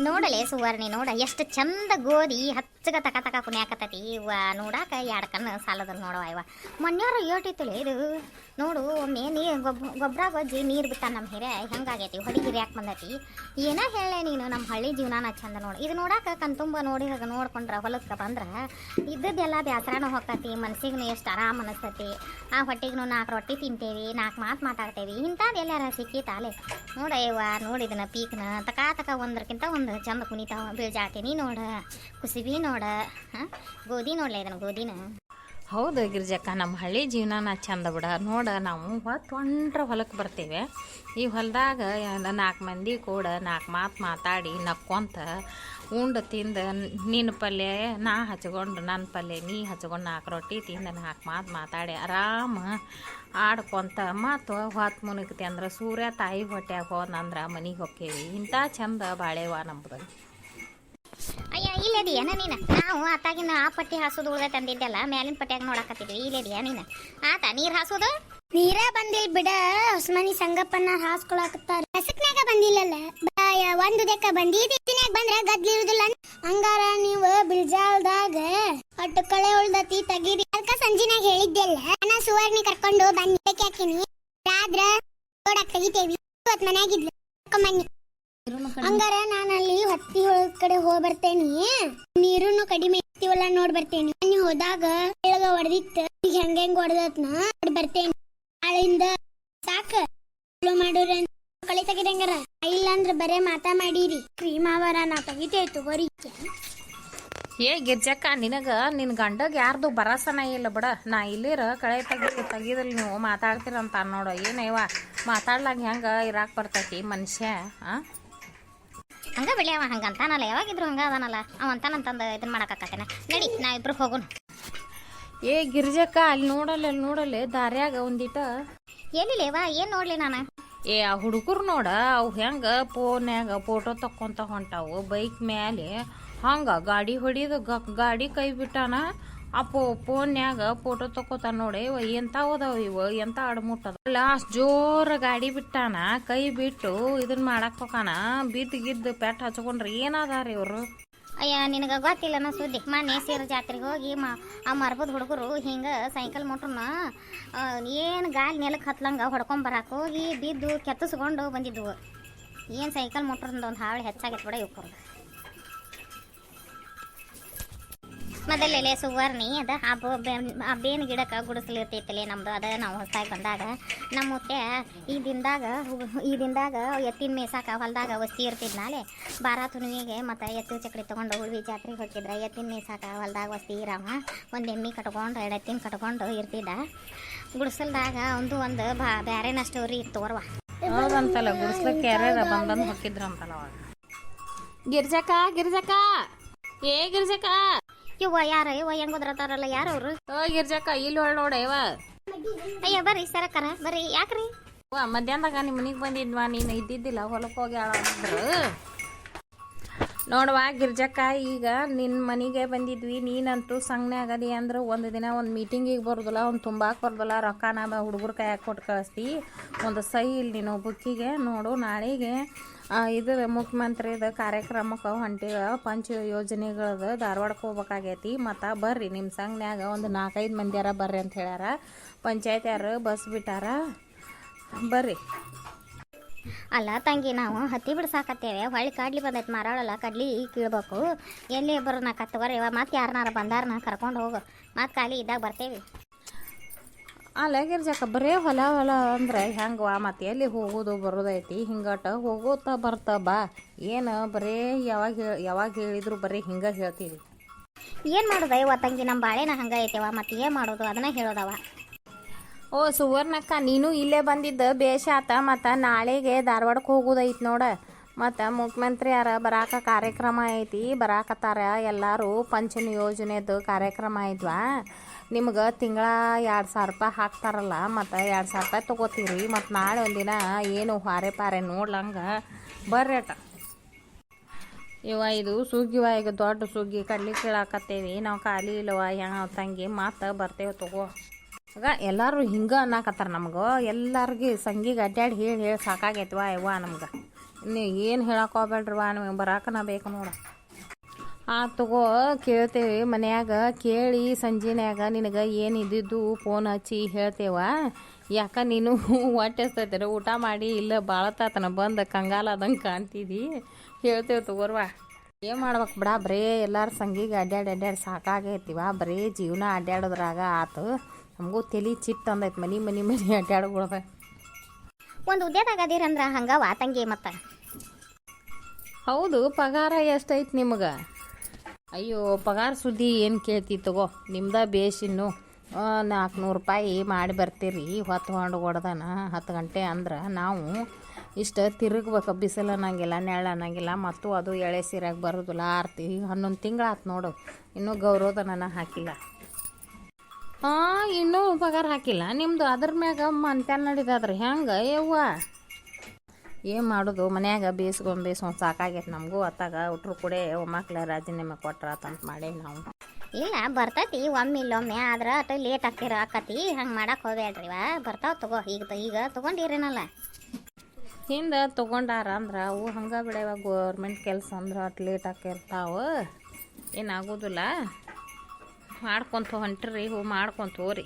ನೋಡಲೆ ಸುವರ್ಣಿ ನೋಡ ಎಷ್ಟು ಚಂದ ಗೋಧಿ ಹಚ್ಚಗ ತಕ ತಕ ಕುಣ್ಯಾಕತ್ತತಿ ಇವ ನೋಡಾಕ ಎರಡು ಕಣ್ಣು ಸಾಲದಲ್ಲಿ ನೋಡವ ಇವ ಮೊನ್ನೆಯವ್ರು ಏಟಿತ್ತಲೆ ಇದು ನೋಡು ಒಮ್ಮೆ ಗೊಬ್ಬರ ಗೊಜ್ಜಿ ನೀರು ಬಿಟ್ಟ ನಮ್ಮ ಹಿರೇ ಹೆಂಗಾಗೈತಿ ಹೊಡಿಗಿರಿ ಯಾಕೆ ಬಂದೈತಿ ಏನ ಹೇಳೇ ನೀನು ನಮ್ಮ ಹಳ್ಳಿ ಜೀವನಾನ ಚಂದ ನೋಡಿ ಇದು ನೋಡಾಕ ಕಣ್ತುಂಬ ನೋಡಿ ನೋಡ್ಕೊಂಡ್ರೆ ಹೊಲಕ್ಕೆ ಬಂದ್ರೆ ಇದ್ದದ್ದೆಲ್ಲ ಬ್ಯಾಸರಾನು ಹೋಗ್ತತಿ ಮನಸ್ಸಿಗೂ ಎಷ್ಟು ಆರಾಮ್ ಅನಿಸ್ತತಿ ಆ ಹೊಟ್ಟೆಗೂ 4 ರೊಟ್ಟಿ ತಿಂತೇವಿ 4 ಮಾತು ಮಾತಾಡ್ತೇವಿ ಇಂಥದ್ದು ಎಲ್ಲಾರ ಸಿಕ್ಕಿತಾಲೆ ನೋಡ ಇವ ನೋಡಿದನ ಪೀಕ್ನ ತಕ ತಕ ಒಂದಕ್ಕಿಂತ ಒಂದು ಚಂದ ಕುಣಿತಾವ ಬೀಳ್ಜಾಟಿನಿ ನೋಡ ಕುಸಿಬಿ ನೋಡ ಗೋಧಿ ನೋಡ್ಲ ಇದನ್ನ ಗೋಧಿನ. ಹೌದು ಗಿರ್ಜಕ್ಕ, ನಮ್ಮ ಹಳ್ಳಿ ಜೀವನನ ಚಂದ ಬಿಡ ನೋಡ. ನಾವು ಹೊಂಟ್ರ ಹೊಲಕ್ಕೆ ಬರ್ತೇವೆ, ಈ ಹೊಲದಾಗ 4 ಮಂದಿ ಕೂಡ 4 ಮಾತು ಮಾತಾಡಿ ನಕ್ಕೊಂತ ಉಂಡು ತಿಂದು ನಿನ್ನ ಪಲ್ಯ ನಾ ಹಚ್ಕೊಂಡು ನನ್ನ ಪಲ್ಯ ನೀ ಹಚ್ಕೊಂಡು 4 ರೊಟ್ಟಿ ತಿಂದು 4 ಮಾತು ಮಾತಾಡಿ ಆರಾಮ ಆಡ್ಕೊಂತ ಮತ್ತು ಹೊತ್ತು ಮುನುಗ್ತಿ ಅಂದ್ರೆ ಸೂರ್ಯ ತಾಯಿ ಹೊಟ್ಯಾಗ ಹೋದಂದ್ರೆ ಮನೆಗೆ ಹೋಕ್ಕೇವಿ. ಇಂಥ ಚಂದ ಬಾಳೆವ ನಮ್ದು. ಅಯ್ಯ ಇಲ್ಲದಿಯ ನೀನು ನಾವು ಆತಾಗಿನ ಆ ಪಟ್ಟಿ ಹಾಸೋದು ಉಳ್ದ ತಂದಿದ್ದೆಲ್ಲ ಮ್ಯಾಲಿನ ಪಟ್ಟಿಯಾಗ ನೋಡಕತ್ತಿದ್ವಿ. ಇಲ್ಲದಿಯ ನೀನು ಆತ ನೀರು ಹಾಸೋದು ನೀರ ಬಂದಿಲ್ ಬಿಡ. ಹೊಸ್ಮನಿ ಸಂಗಪ್ಪನ ಹಾಸ್ಕೊಳಕತ್ತಾರ. ಹಸಕ್ನಾಗ ಬಂದಿಲ್ಲಲ್ಲ, ಒಂದು ದೆಕ್ಕ ಬಂದಿದ್ದಿನಾಗ ಬಂದ್ರ ಗದ್ಲಿರುದಿಲ್ಲ. ಹಂಗಾರ ನೀವು ಬಿಳ್ಜಾಲ್ದಾಗ ಒಟ್ಟು ಕಳೆ ಉಳ್ದತಿ ತಗಿರಿ. ಅದಕ್ಕ ಸಂಜಿನಾಗ ಹೇಳಿದ್ದೆಲ್ಲ ನಾ ಸುವರ್ಣಿ ಕರ್ಕೊಂಡು ಬಂದಿ ಹಾಕಿನಿ. ಆದ್ರ ನೋಡಕ್ ತೆಗಿತೇವಿ. ಇವತ್ ಮನ್ಯಾಗಿದ್ಲು ಮನಿ. ಹಂಗಾರ ನಾನಲ್ಲಿ ಹತ್ತಿ ಹೊಳದ ಕಡೆ ಹೋಗ್ ಬರ್ತೇನಿ. ನೀರುನು ಕಡಿಮೆ ಇರ್ತೀವಲ್ಲ ನೋಡ್ ಬರ್ತೇನಿ. ಮನಿ ಹೋದಾಗ ಕೆಳಗ ಹೊಡೆದಿತ್ತ ಈಗ ಹೆಂಗ್ ಹೊಡೆದತ್ನ ನೋಡ್ ಬರ್ತೇನಿ. ಆಳಿಂದ ಸಾಕ ಮಾಡೋರ ಕಳೆ ತೆಗಿದಂಗಾರ ಇಲ್ಲ ಅಂದ್ರ ಬರೇ ಮಾತಾ ಮಾಡಿರಿ. ಕ್ರೀಮ್ ಅವರ ನಾ ತೆಗಿತೇವೆ ತಗೋರಿ. ಏ ಗಿರ್ಜಕ್ಕ, ನಿನ್ನ ಗಂಡಗ ಯಾರ್ದು ಭರಸನ ಇಲ್ಲ ಬಿಡ. ನಾ ಇಲ್ಲಿರ ಕಳೆ ತೆಗಿದಲ್ಲಿ ನೀವು ಮಾತಾಡ್ತೀರಂತ ನೋಡು. ಏನಯ್ಯವ ಮಾತಾಡ್ಲಾಗ ಹೆಂಗ ಇರಾಕ್ ಬರ್ತೈತಿ ಮನುಷ್ಯ? ಹಂಗ ಬೆಳಿ ಅವ ಹಂಗಂತಾನಲ್ಲ, ಯಾವಾಗಿದ್ರು ಹಂಗ ಅದಾನಲ್ಲ ಅವ ಅಂತಾನಂತಂದು ಇದನ್ನ ಮಾಡಕ್ಕಾಕತ್ತೇನ. ನಡಿ ನಾವಿಬ್ರು ಹೋಗೋಣ. ಏ ಗಿರ್ಜಕ್ಕ, ಅಲ್ಲಿ ನೋಡಲ್ಲ ದಾರ್ಯಾಗ ಒಂದಿಟ ಎಲ್ಲಿಲೇವಾ ಏನ್ ನೋಡ್ಲಿ ನಾನು? ಏ ಆ ಹುಡುಗರು ನೋಡ, ಅವು ಹೆಂಗ ಫೋನ್ಯಾಗ ಫೋಟೋ ತಕ್ಕೊಂತ ಹೊಂಟಾವು ಬೈಕ್ ಮ್ಯಾಲೆ. ಹಂಗ ಗಾಡಿ ಹೊಡಿದು ಗಾಡಿ ಕೈ ಬಿಟ್ಟಾನ. ಆ ಫೋನ್ಯಾಗ ಫೋಟೋ ತಕ್ಕೋತಾನ ನೋಡಿ. ಎಂತಾವದಾವ ಇವು, ಎಂತ ಅಡಮುಟ್ಟದ ಅಲ್ಲ. ಅಷ್ಟು ಜೋರ ಗಾಡಿ ಬಿಟ್ಟಾನ, ಕೈ ಬಿಟ್ಟು ಇದನ್ನ ಮಾಡಕ್ ಹೋಗಾನ. ಬಿದ್ದು ಪೆಟ್ ಹಚ್ಕೊಂಡ್ರಿ ಏನದಾರ ಇವ್ರು? ಅಯ್ಯ ನಿನಗ ಗೊತ್ತಿಲ್ಲನ ಸುದ್ದಿ. ಮೊನ್ನೆ ಸೇರು ಜಾತ್ರೆಗೆ ಹೋಗಿ ಆ ಮರ್ಬದ ಹುಡುಗರು ಹಿಂಗ ಸೈಕಲ್ ಮೋಟ್ರನ್ನ ಏನು ಗಾಲಿ ನೆಲಕ್ಕೆ ಹತ್ಲಂಗ ಹೊಡ್ಕೊಂಬರಾಕ ಹೋಗಿ ಬಿದ್ದು ಕೆತ್ತಿಸ್ಕೊಂಡು ಬಂದಿದ್ವು. ಏನು ಸೈಕಲ್ ಮೋಟ್ರಿಂದ ಒಂದು ಹಾಳು ಹೆಚ್ಚಾಗೈತೆ ಬಿಡ ಇವ್ರು. ಮೊದಲೆಲೆ ಸುವರ್ಣಿ ಅದ ಆ ಬೇನ್ ಗಿಡಕ್ಕೆ ಗುಡಿಸಲು ಇರ್ತೈತಲೆ ನಮ್ದು. ಅದ ನಾವು ಹೊಸದಾಗಿ ಬಂದಾಗ ನಮ್ಮ ಮುತ್ತೆ ಈ ದಿನದಾಗ ಎತ್ತಿನ ಮೇಸಾಕ ಹೊಲದಾಗ ವಸ್ತಿ ಇರ್ತಿದ್ನಾಲೆ. ಬಾರ ತುಣಿಗೆ ಮತ್ತು ಎತ್ತು ಚಕ್ರಿ ತೊಗೊಂಡು ಉಳ್ವಿ ಜಾತ್ರೆಗೆ ಹೋಗಿದ್ರೆ ಎತ್ತಿನ ಮೇಸಾಕ ಹೊಲದಾಗ ವಸ್ತಿ ಇರವ. ಒಂದು ಎಮ್ಮೆ ಕಟ್ಕೊಂಡು 2 ಎತ್ತಿನ ಕಟ್ಕೊಂಡು ಇರ್ತಿದ್ದ. ಗುಡಿಸಲ್ದಾಗ ಒಂದು ಬ್ಯಾರೆನ ಸ್ಟೋರಿ ಇತ್ತು ಅವ್ರವ. ಹೌದಂತಲ್ಲ, ಗುಡಿಸ್ಲಕ್ಕೆ ಯಾರ್ಯಾರ ಬಂದಂದು ಹೊಕ್ಕಿದ್ರಂತಲ್ಲ ಅವಾಗ. ಗಿರ್ಜಕ್ಕ ಏ ಗಿರ್ಜಕ್ಕ, ಇವ ಯಾರ ಇವ ಹೆಂಗ್ ಓದ್ರತಾರಲ್ಲ ಯಾರ ಅವ್ರು? ಗಿರ್ಜಕ್ಕ ಇಲ್ಲಿ ಹೊಳ್ ನೋಡ ಇವ. ಅಯ್ಯ ಬರ್ರಿ ಸರಕಾರ ಬರ್ರಿ. ಯಾಕ್ರಿ? ಮಧ್ಯಾಹ್ನದಾಗ ನಿಮ್ಮ ಮನಿಗೆ ಬಂದಿದ್ವಾ, ನೀನು ಇದ್ದಿದ್ದಿಲ್ಲ, ಹೊಲಕ್ಕೆ ಹೋಗಿ ಆಡಿದ್ರು ನೋಡವಾ ಗಿರ್ಜಕ್ಕ. ಈಗ ನಿನ್ನ ಮನೆಗೆ ಬಂದಿದ್ವಿ. ನೀನಂತೂ ಸಂಘನೆ ಆಗದಿ ಅಂದ್ರೆ ಒಂದು ದಿನ ಒಂದು ಮೀಟಿಂಗಿಗೆ ಬರೋದಿಲ್ಲ, ಒಂದು ತುಂಬಾಕ್ ಬರೋದಿಲ್ಲ. ರೊಕ್ಕನ ಹುಡುಗರು ಕೈಯಾಗ ಕೊಟ್ಟು ಕಳಿಸ್ತಿ. ಒಂದು ಸಹಿ ಇಲ್ಲಿ ನೀನು ಬುಕ್ಕಿಗೆ ನೋಡು. ನಾಳೆಗೆ ಇದು ಮುಖ್ಯಮಂತ್ರಿದ ಕಾರ್ಯಕ್ರಮಕ್ಕೆ ಹೊಂಟಿವ ಪಂಚ ಯೋಜನೆಗಳದ ಧಾರವಾಡಕ್ಕೆ ಹೋಗ್ಬೇಕಾಗೈತಿ. ಮತ್ತು ಬರ್ರಿ ನಿಮ್ಮ ಸಂಘನ್ಯಾಗ ಒಂದು 4-5 ಮಂದಿಯಾರ ಬರ್ರಿ ಅಂತ ಹೇಳ್ಯಾರ. ಪಂಚಾಯತ್ ಯಾರು ಬಸ್ ಬಿಟ್ಟಾರ, ಬರ್ರಿ. ಅಲ್ಲ ತಂಗಿ, ನಾವು ಹತ್ತಿ ಬಿಡ್ಸಾಕತ್ತೇವೆ. ಹೊಳ್ಳಿ ಕಡ್ಲಿ ಬಂದೈತೆ ಮಾರಾಳಲ್ಲ, ಕಡ್ಲಿ ಕೀಳ್ಬೇಕು. ಎಲ್ಲಿ ಬರೋಣ ಕತ್ತವರಿ ಮತ್ತೆ ಯಾರನಾರ ಬಂದಾರನ ಕರ್ಕೊಂಡು ಹೋಗು. ಮತ್ತೆ ಖಾಲಿ ಇದ್ದಾಗ ಬರ್ತೇವೆ. ಅಲ್ಲ ಗಿರ್ಜಕ್ಕ, ಬರೇ ಹೊಲ ಅಂದ್ರೆ ಹೆಂಗವಾ? ಮತ್ತೆ ಎಲ್ಲಿ ಹೋಗೋದು ಬರೋದೈತಿ? ಹಿಂಗಟ ಹೋಗೋತ ಬರ್ತ ಬಾ. ಏನು ಬರೇ ಯಾವಾಗ ಹೇಳಿದ್ರು ಬರೀ ಹಿಂಗೆ ಹೇಳ್ತೀವಿ. ಏನು ಮಾಡೋದು ಇವ ತಂಗಿ? ನಮ್ಮ ಬಾಳೆನ ಹಂಗೆ ಐತೆವ, ಮತ್ತೆ ಏನು ಮಾಡೋದು ಅದನ್ನ ಹೇಳೋದವ. ಓ ಸುವರ್ಣಕ್ಕ, ನೀನು ಇಲ್ಲೇ ಬಂದಿದ್ದ ಬೇಷ ಆತ. ಮತ್ತು ನಾಳೆಗೆ ಧಾರವಾಡಕ್ಕೆ ಹೋಗೋದೈತಿ ನೋಡ. ಮತ್ತು ಮುಖ್ಯಮಂತ್ರಿ ಯಾರ ಬರಾಕ ಕಾರ್ಯಕ್ರಮ ಐತಿ, ಬರಾಕತ್ತಾರ ಎಲ್ಲರೂ. ಪಂಚನ ಯೋಜನೆದು ಕಾರ್ಯಕ್ರಮ ಐತ್ವಾ. ನಿಮ್ಗೆ ತಿಂಗಳ 2,000 ರೂಪಾಯಿ ಹಾಕ್ತಾರಲ್ಲ, ಮತ್ತು 2,000 ರೂಪಾಯಿ ತೊಗೋತೀರಿ. ಮತ್ತು ನಾಳೆ ಒಂದಿನ ಏನು ಹಾರೆ ಪಾರೆ ನೋಡ್ಲಂಗ ಬರ್ರೇಟ. ಇದು ಸುಗ್ಗಿವ, ಈಗ ದೊಡ್ಡ ಸುಗ್ಗಿ ಕಡ್ಲಿ ಕೀಳಾಕತ್ತೇವಿ ನಾವು. ಖಾಲಿ ಇಲ್ಲವ ಯಾವ ತಂಗಿ, ಮತ್ತು ಬರ್ತೇವೆ ತಗೋ. ಆಗ ಎಲ್ಲರೂ ಹಿಂಗೆ ಅನ್ನಕತ್ತಾರ ನಮ್ಗೆ. ಎಲ್ಲರಿಗೆ ಸಂಗಿಗೆ ಅಡ್ಡಾಡಿ ಹೇಳಿ ಸಾಕಾಗೈತಿವ ಯವ್ವ ನಮ್ಗೆ. ನೀ ಏನು ಹೇಳಕ್ಕೆ ಹೋಗ್ಬೇಡ್ರವ ನಿಮಗೆ ಬರಾಕನ ಬೇಕು ನೋಡು. ತಗೋ ಕೇಳ್ತೇವೆ ಮನ್ಯಾಗ ಕೇಳಿ ಸಂಜೆನ್ಯಾಗ ನಿನಗೆ ಏನು ಇದ್ದಿದ್ದು ಫೋನ್ ಹಚ್ಚಿ ಹೇಳ್ತೇವ. ಯಾಕೆ ನೀನು ಹೊಟ್ಟೆ ಹಸ್ತೈತೆ ಊಟ ಮಾಡಿ ಇಲ್ಲ ಭಾಳ ತಾತನ ಬಂದು ಕಂಗಾಲಾದಂಗೆ ಕಾಣ್ತಿದ್ದಿ. ಹೇಳ್ತೇವೆ ತಗೋರ್ವ. ಏನು ಮಾಡ್ಬೇಕು ಬಿಡ, ಬರೀ ಎಲ್ಲರ ಸಂಗಿಗೆ ಅಡ್ಡಾಡಿ ಸಾಕಾಗೈತಿವ. ಬರೀ ಜೀವನ ಅಡ್ಡಾಡೋದ್ರಾಗ ಆತು. ನಮಗೂ ತಲೆ ಚಿಟ್ಟು ಅಂದೈತೆ ಮನೆ ಅಡ್ಡಾಡ್ಕೊಳ್ದ. ಒಂದು ಉದ್ಯೋಗದಾಗ ಅದೀರಂದ್ರೆ ಹಂಗವ ತಂಗಿ. ಮತ್ತು ಹೌದು, ಪಗಾರ ಎಷ್ಟೈತಿ ನಿಮಗೆ? ಅಯ್ಯೋ ಪಗಾರ ಸುದ್ದಿ ಏನು ಕೇಳ್ತಿ ತಗೋ. ನಿಮ್ದ ಬೇಸಿನ್ನು 400 ರೂಪಾಯಿ ಮಾಡಿ ಬರ್ತೀರಿ. ಹೊತ್ತು ಹೊಡೆದನ 10 ಗಂಟೆ ಅಂದ್ರೆ ನಾವು ಇಷ್ಟು ತಿರುಗ್ಬೇಕು. ಬಿಸಿಲು ಅನ್ನಂಗಿಲ್ಲ, ನೆರಳು ಅನ್ನಂಗಿಲ್ಲ. ಮತ್ತು ಅದು ಎಳೆ ಸೀರೆಗೆ ಬರೋದಿಲ್ಲ. ಆರ್ತಿ 11 ತಿಂಗಳಾತು ನೋಡು, ಇನ್ನೂ ಗೌರವಧನ ಹಾಕಿಲ್ಲ. ಇನ್ನೂ ಪಗಾರ ಹಾಕಿಲ್ಲ ನಿಮ್ಮದು. ಅದ್ರ ಮ್ಯಾಗ ಮಂತ್ಯಾನ ನಡೀತದ್ರಿ ಹೆಂಗೆ ಯವ್ವ? ಏನು ಮಾಡೋದು, ಮನ್ಯಾಗ ಬೇಸ್ಕೊಂಡು ಸಾಕಾಗೈತೆ ನಮಗೂ. ಅತ್ತಾಗ ಉಟ್ರು ಕೂಡ ಒಮ್ಮಕ್ಳ ರಾಜೀನಾಮೆ ಕೊಟ್ರಾತಂತ ಮಾಡಿ ನಾವು. ಇಲ್ಲ ಬರ್ತೈತಿ ಒಮ್ಮೆ ಇಲ್ಲೊಮ್ಮೆ, ಆದ್ರೆ ಅಟ ಲೇಟ್ ಆಕತಿ. ಹಂಗೆ ಮಾಡಕ್ಕೆ ಹೋಗ್ಬೇಡ್ರಿವ. ಬರ್ತಾವ ತಗೋ. ಈಗ ತೊಗೊಂಡಿರೇನಲ್ಲ. ಹಿಂದೆ ತೊಗೊಂಡಾರ ಅಂದ್ರೆ ಅವು ಹಂಗೆ ಬಿಡವ. ಗೌರ್ಮೆಂಟ್ ಕೆಲಸ ಅಂದ್ರೆ ಅಟ್ ಲೇಟ್ ಆಕಿರ್ತಾವೆ. ಏನಾಗೋದಿಲ್ಲ. ಮಾಡ್ಕೊಂತ ಹೊಂಟ್ರಿ ಮಾಡ್ಕೊಂತ ಹೋರಿ.